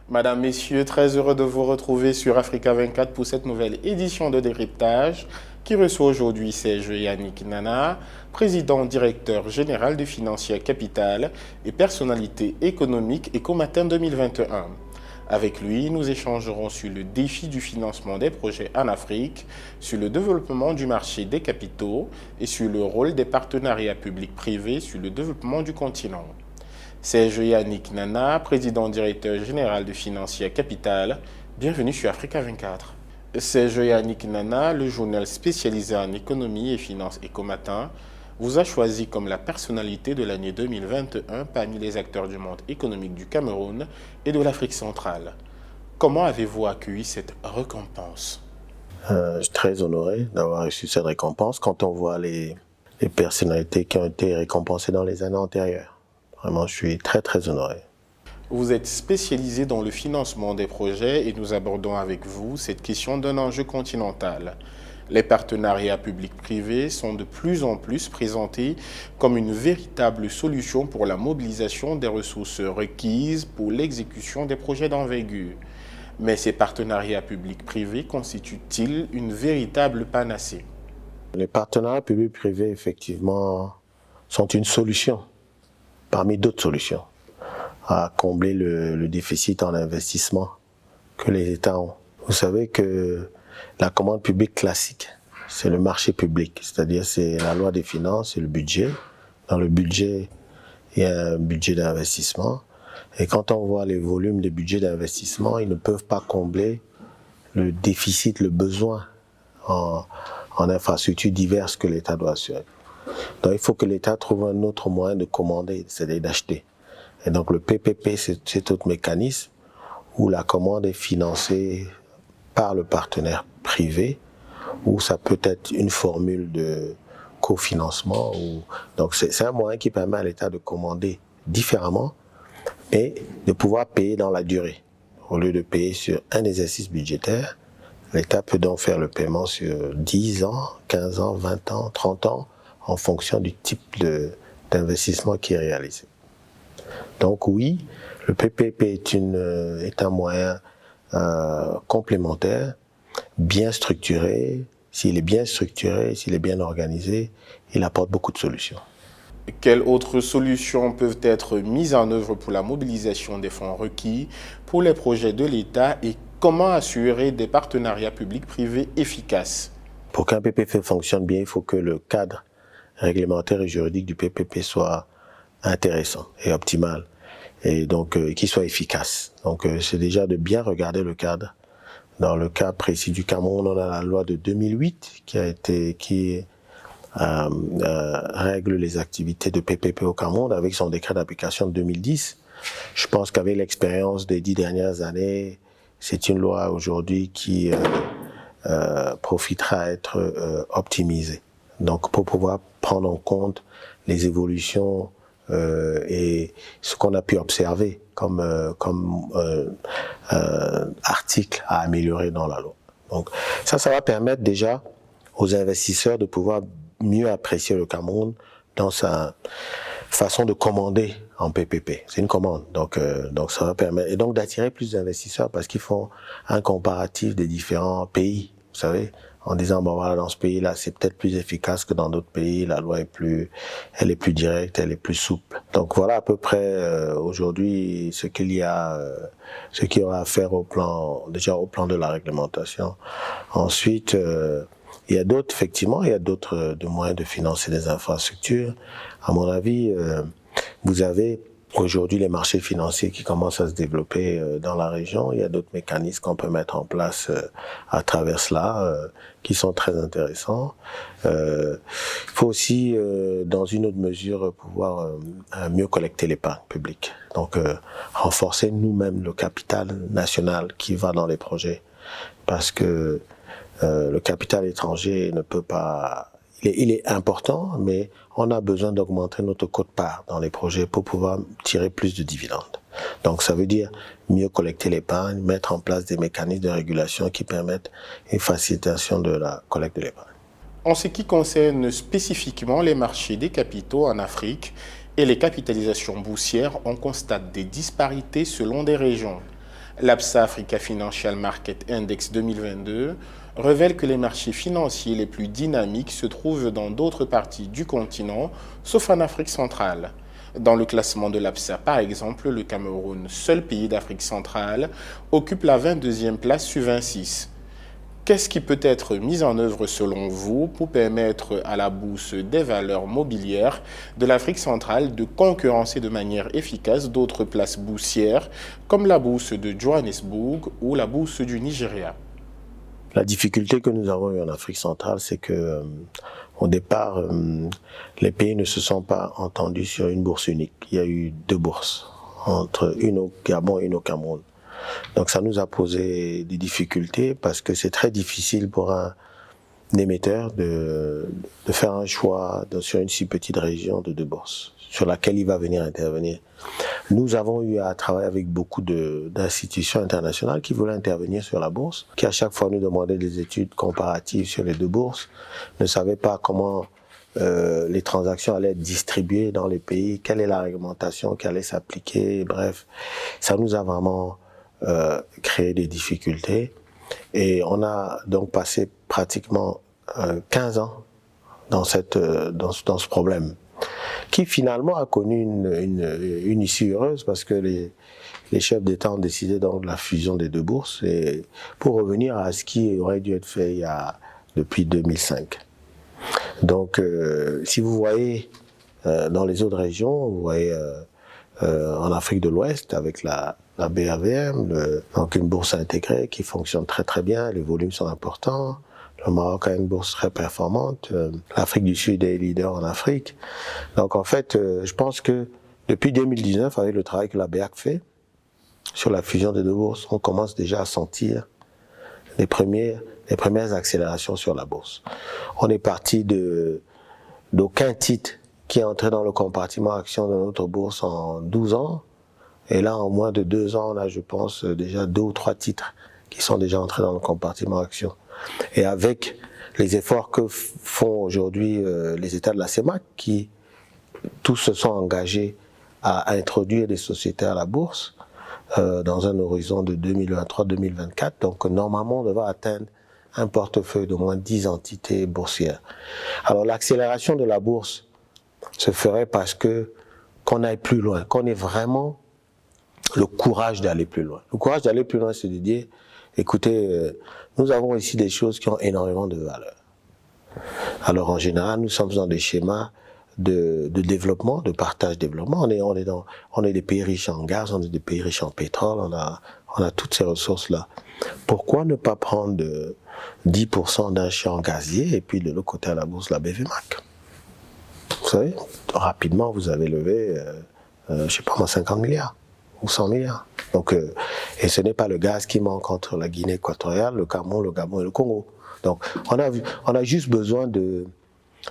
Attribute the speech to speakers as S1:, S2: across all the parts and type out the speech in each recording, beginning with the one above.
S1: Madame, Messieurs, très heureux de vous retrouver sur Africa 24 pour cette nouvelle édition de décryptage qui reçoit aujourd'hui Serge Yannick Nana, président directeur général du Financière Capital et personnalité économique Ecomatin 2021. Avec lui, nous échangerons sur le défi du financement des projets en Afrique, sur le développement du marché des capitaux et sur le rôle des partenariats publics-privés sur le développement du continent. Serge Yannick Nana, président directeur général de Financière Capital. Bienvenue sur Africa 24. Serge Yannick Nana, le journal spécialisé en économie et finances Ecomatin, vous a choisi comme la personnalité de l'année 2021 parmi les acteurs du monde économique du Cameroun et de l'Afrique centrale. Comment avez-vous accueilli cette récompense?
S2: Je suis très honoré d'avoir reçu cette récompense quand on voit les personnalités qui ont été récompensées dans les années antérieures. Vraiment, je suis très très honoré.
S1: Vous êtes spécialisé dans le financement des projets et nous abordons avec vous cette question d'un enjeu continental. Les partenariats publics-privés sont de plus en plus présentés comme une véritable solution pour la mobilisation des ressources requises pour l'exécution des projets d'envergure. Mais ces partenariats publics-privés constituent-ils une véritable panacée?
S2: Les partenariats publics-privés, effectivement, sont une solution, parmi d'autres solutions, à combler le déficit en investissement que les États ont. Vous savez que la commande publique classique, c'est le marché public, c'est-à-dire c'est la loi des finances, c'est le budget. Dans le budget, il y a un budget d'investissement. Et quand on voit les volumes de budget d'investissement, ils ne peuvent pas combler le déficit, le besoin en infrastructures diverses que l'État doit assurer. Donc il faut que l'État trouve un autre moyen de commander, c'est-à-dire d'acheter. Et donc le PPP, c'est autre mécanisme où la commande est financée par le partenaire privé, ou ça peut être une formule de cofinancement. Donc c'est un moyen qui permet à l'État de commander différemment et de pouvoir payer dans la durée. Au lieu de payer sur un exercice budgétaire, l'État peut donc faire le paiement sur 10 ans, 15 ans, 20 ans, 30 ans, en fonction du type d'investissement qui est réalisé. Donc oui, le PPP est un moyen complémentaire, bien structuré. S'il est bien structuré, s'il est bien organisé, il apporte beaucoup de solutions.
S1: Quelles autres solutions peuvent être mises en œuvre pour la mobilisation des fonds requis pour les projets de l'État et comment assurer des partenariats publics-privés efficaces?
S2: Pour qu'un PPP fonctionne bien, il faut que le cadre réglementaire et juridique du PPP soit intéressant et optimal, et donc qu'il soit efficace. Donc c'est déjà de bien regarder le cadre. Dans le cas précis du Cameroun, on a la loi de 2008 qui règle les activités de PPP au Cameroun avec son décret d'application de 2010. Je pense qu'avec l'expérience des 10 dernières années, c'est une loi aujourd'hui qui profitera à être optimisée. Donc pour pouvoir prendre en compte les évolutions et ce qu'on a pu observer comme article à améliorer dans la loi. Donc ça va permettre déjà aux investisseurs de pouvoir mieux apprécier le Cameroun dans sa façon de commander en PPP. C'est une commande, donc ça va permettre et donc d'attirer plus d'investisseurs parce qu'ils font un comparatif des différents pays, vous savez, en disant bon voilà, dans ce pays-là c'est peut-être plus efficace que dans d'autres pays, la loi est plus directe, elle est plus souple. Donc voilà à peu près aujourd'hui ce qu'il y aura à faire au plan de la réglementation. Ensuite il y a d'autres moyens de financer des infrastructures. À mon avis, vous avez aujourd'hui les marchés financiers qui commencent à se développer dans la région. Il y a d'autres mécanismes qu'on peut mettre en place à travers cela qui sont très intéressants. Il faut aussi, dans une autre mesure, pouvoir mieux collecter l'épargne publique. Donc, renforcer nous-mêmes le capital national qui va dans les projets. Parce que le capital étranger ne peut pas... Il est important, mais on a besoin d'augmenter notre quote-part dans les projets pour pouvoir tirer plus de dividendes. Donc ça veut dire mieux collecter l'épargne, mettre en place des mécanismes de régulation qui permettent une facilitation de la collecte de l'épargne.
S1: En ce qui concerne spécifiquement les marchés des capitaux en Afrique et les capitalisations boursières, on constate des disparités selon des régions. L'APSA Africa Financial Market Index 2022 révèle que les marchés financiers les plus dynamiques se trouvent dans d'autres parties du continent, sauf en Afrique centrale. Dans le classement de l'APSA, par exemple, le Cameroun, seul pays d'Afrique centrale, occupe la 22e place sur 26. Qu'est-ce qui peut être mis en œuvre selon vous pour permettre à la bourse des valeurs mobilières de l'Afrique centrale de concurrencer de manière efficace d'autres places boursières comme la bourse de Johannesburg ou la bourse du Nigeria?
S2: La difficulté que nous avons eue en Afrique centrale, c'est que au départ, les pays ne se sont pas entendus sur une bourse unique. Il y a eu deux bourses, une au Gabon et une au Cameroun. Donc ça nous a posé des difficultés parce que c'est très difficile pour un émetteur de faire un choix sur une si petite région de deux bourses sur laquelle il va venir intervenir. Nous avons eu à travailler avec beaucoup d'institutions internationales qui voulaient intervenir sur la bourse, qui à chaque fois nous demandaient des études comparatives sur les deux bourses, ne savaient pas comment les transactions allaient être distribuées dans les pays, quelle est la réglementation qui allait s'appliquer, bref. Ça nous a vraiment créé des difficultés et on a donc passé pratiquement 15 ans dans ce problème qui finalement a connu une issue heureuse parce que les chefs d'État ont décidé donc de la fusion des deux bourses et pour revenir à ce qui aurait dû être fait depuis 2005. Donc si vous voyez dans les autres régions, vous voyez en Afrique de l'Ouest avec la BAVM, donc une bourse intégrée qui fonctionne très très bien, les volumes sont importants. Le Maroc a une bourse très performante. L'Afrique du Sud est leader en Afrique. Donc en fait, je pense que depuis 2019, avec le travail que la BEAC fait sur la fusion des deux bourses, on commence déjà à sentir les premières accélérations sur la bourse. On est parti d'aucun titre qui est entré dans le compartiment action de notre bourse en 12 ans. Et là, en moins de 2 ans, on a, je pense, déjà 2 ou 3 titres qui sont déjà entrés dans le compartiment action. Et avec les efforts que font aujourd'hui les États de la CEMAC, qui tous se sont engagés à introduire des sociétés à la bourse dans un horizon de 2023-2024. Donc normalement, on devra atteindre un portefeuille d'au moins 10 entités boursières. Alors l'accélération de la bourse se ferait parce que qu'on aille plus loin, qu'on ait vraiment le courage d'aller plus loin. Le courage d'aller plus loin, c'est de dire, écoutez, nous avons ici des choses qui ont énormément de valeur. Alors en général, nous sommes dans des schémas de développement, de partage-développement. On est des pays riches en gaz, on est des pays riches en pétrole, on a toutes ces ressources-là. Pourquoi ne pas prendre 10% d'un champ gazier et puis de l'autre côté à la bourse, la BVMAC? Vous savez, rapidement, vous avez levé, je sais pas moi, 50 milliards ou 100 milliards. Donc, et ce n'est pas le gaz qui manque entre la Guinée équatoriale, le Cameroun, le Gabon et le Congo. Donc, on a juste besoin de...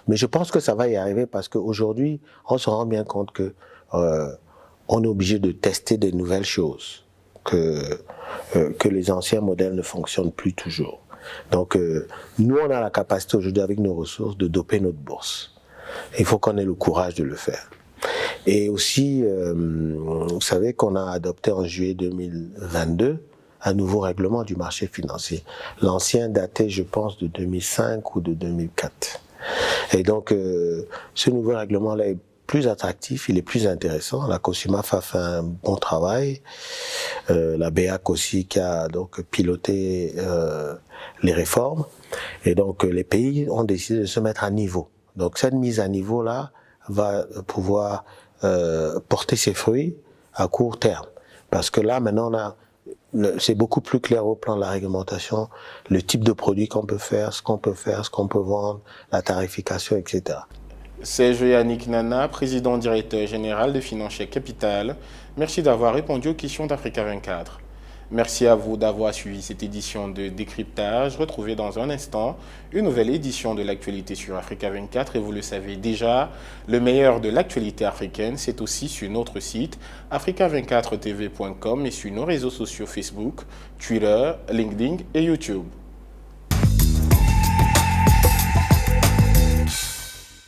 S2: Mais je pense que ça va y arriver parce qu'aujourd'hui, on se rend bien compte que on est obligé de tester des nouvelles choses, que les anciens modèles ne fonctionnent plus toujours. Donc, nous, on a la capacité aujourd'hui, avec nos ressources, de doper notre bourse. Il faut qu'on ait le courage de le faire. Et aussi, vous savez qu'on a adopté en juillet 2022 un nouveau règlement du marché financier. L'ancien datait, je pense, de 2005 ou de 2004. Et donc, ce nouveau règlement-là est plus attractif, il est plus intéressant. La COSUMAF a fait un bon travail. La BEAC aussi qui a donc piloté les réformes. Et donc, les pays ont décidé de se mettre à niveau. Donc, cette mise à niveau-là va pouvoir porter ses fruits à court terme. Parce que là, maintenant, c'est beaucoup plus clair au plan de la réglementation, le type de produit qu'on peut faire, ce qu'on peut vendre, la tarification, etc.
S1: Serge Yannick Nana, président directeur général de Financière Capital, merci d'avoir répondu aux questions d'Africa 24. Merci à vous d'avoir suivi cette édition de Décryptage. Retrouvez dans un instant une nouvelle édition de l'actualité sur Africa 24. Et vous le savez déjà, le meilleur de l'actualité africaine, c'est aussi sur notre site africa24tv.com et sur nos réseaux sociaux Facebook, Twitter, LinkedIn et YouTube.